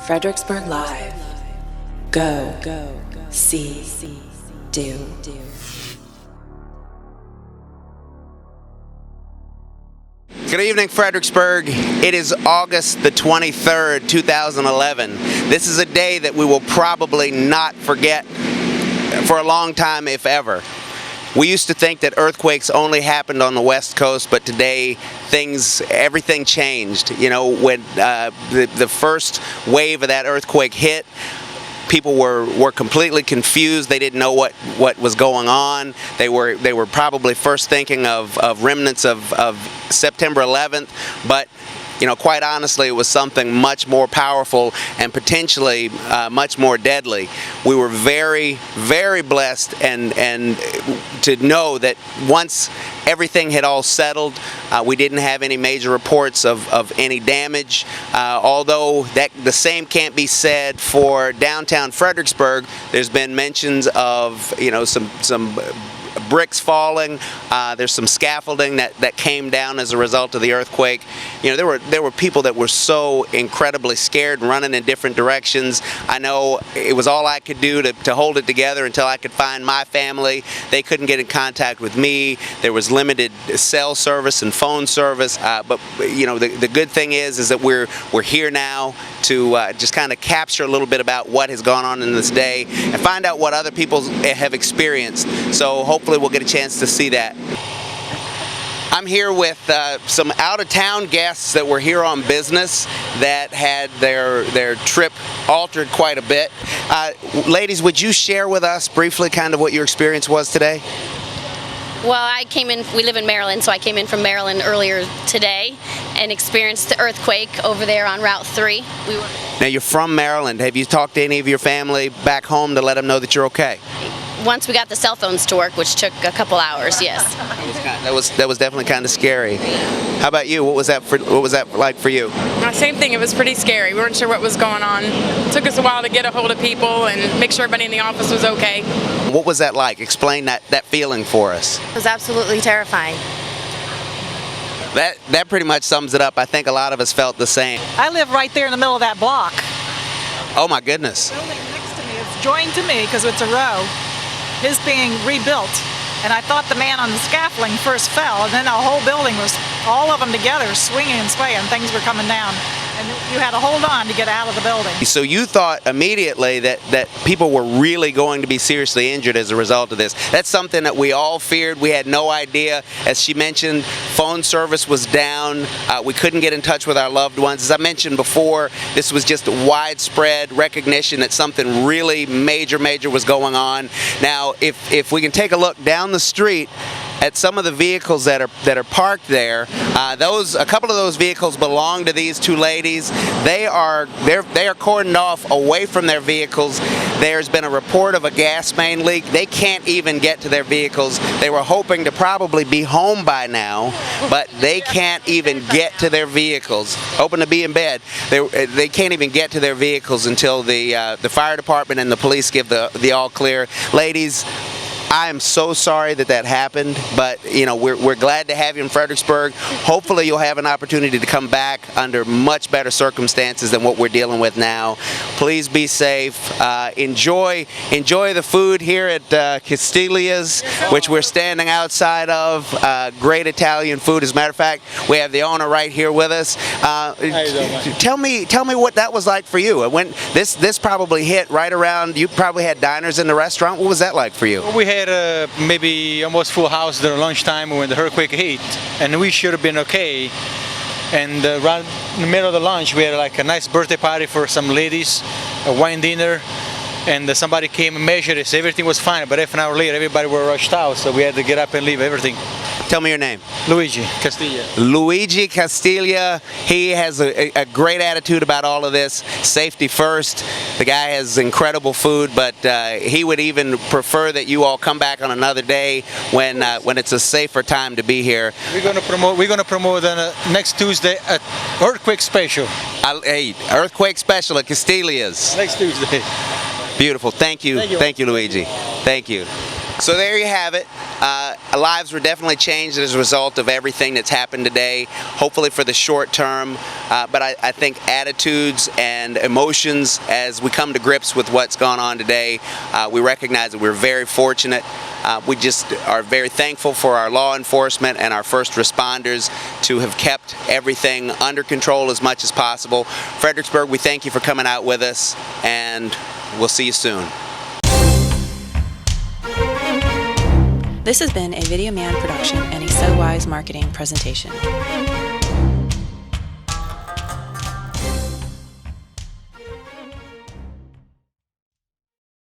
Fredericksburg Live. Go, see, do. Good evening, Fredericksburg. It is August the 23rd, 2011. This is a day that we will probably not forget for a long time, if ever. We used to think that earthquakes only happened on the West Coast, but today everything changed. You know, when the first wave of that earthquake hit, people were completely confused. They didn't know what was going on. They were probably first thinking of remnants of September 11th, but you know, quite honestly, it was something much more powerful and potentially much more deadly. We were very, very blessed and to know that once everything had all settled, we didn't have any major reports of any damage. Although the same can't be said for downtown Fredericksburg. There's been mentions of, you know, some bricks falling. There's some scaffolding that came down as a result of the earthquake. You know, there were people that were so incredibly scared and running in different directions. I know it was all I could do to hold it together until I could find my family. They couldn't get in contact with me. There was limited cell service and phone service. But you know, the good thing is that we're here now to just kind of capture a little bit about what has gone on in this day and find out what other people have experienced. So hopefully we'll get a chance to see that. I'm here with some out-of-town guests that were here on business that had their trip altered quite a bit. Ladies, would you share with us briefly kind of what your experience was today? Well, we live in Maryland, so I came in from Maryland earlier today and experienced the earthquake over there on Route 3. Now, you're from Maryland. Have you talked to any of your family back home to let them know that you're okay? Once we got the cell phones to work, which took a couple hours, yes. That was definitely kind of scary. How about you? What was that like for you? Same thing. It was pretty scary. We weren't sure what was going on. It took us a while to get a hold of people and make sure everybody in the office was okay. What was that like? Explain that feeling for us. It was absolutely terrifying. That pretty much sums it up. I think a lot of us felt the same. I live right there in the middle of that block. Oh my goodness. The building next to me is joined to me because it's a row. His being rebuilt, and I thought the man on the scaffolding first fell, and then the whole building was, all of them together, swinging and swaying, things were coming down, and you had to hold on to get out of the building. So you thought immediately that people were really going to be seriously injured as a result of this. That's something that we all feared. We had no idea. As she mentioned, phone service was down. We couldn't get in touch with our loved ones. As I mentioned before, this was just widespread recognition that something really major was going on. Now, if we can take a look down the street at some of the vehicles that are parked there, a couple of those vehicles belong to these two ladies. They are cordoned off away from their vehicles. There's been a report of a gas main leak. They can't even get to their vehicles. They were hoping to probably be home by now, but they can't even get to their vehicles. Hoping to be in bed. They can't even get to their vehicles until the fire department and the police give the all clear. Ladies, I am so sorry that happened, but you know, we're glad to have you in Fredericksburg. Hopefully you'll have an opportunity to come back under much better circumstances than what we're dealing with now. Please be safe. Enjoy the food here at Castilia's, which we're standing outside of. Great Italian food. As a matter of fact, we have the owner right here with us. Tell me what that was like for you. When this probably hit right around, you probably had diners in the restaurant. What was that like for you? We had maybe almost full house during lunchtime when the earthquake hit, and we should have been okay. And around in the middle of the lunch, we had like a nice birthday party for some ladies, a wine dinner, and somebody came and measured it. So everything was fine, but half an hour later, everybody were rushed out, so we had to get up and leave everything. Tell me your name. Luigi Castilla. Luigi Castilla. He has a great attitude about all of this. Safety first. The guy has incredible food, but he would even prefer that you all come back on another day when it's a safer time to be here. We're going to promote next Tuesday an earthquake special. Hey, earthquake special at Castilia's. Next Tuesday. Beautiful. Thank you. Thank you, Luigi. Thank you. So there you have it. Lives were definitely changed as a result of everything that's happened today, hopefully for the short term, but I think attitudes and emotions as we come to grips with what's gone on today, we recognize that we're very fortunate. We just are very thankful for our law enforcement and our first responders to have kept everything under control as much as possible. Fredericksburg, we thank you for coming out with us, and we'll see you soon. This has been a Video Man production and a So Wise marketing presentation.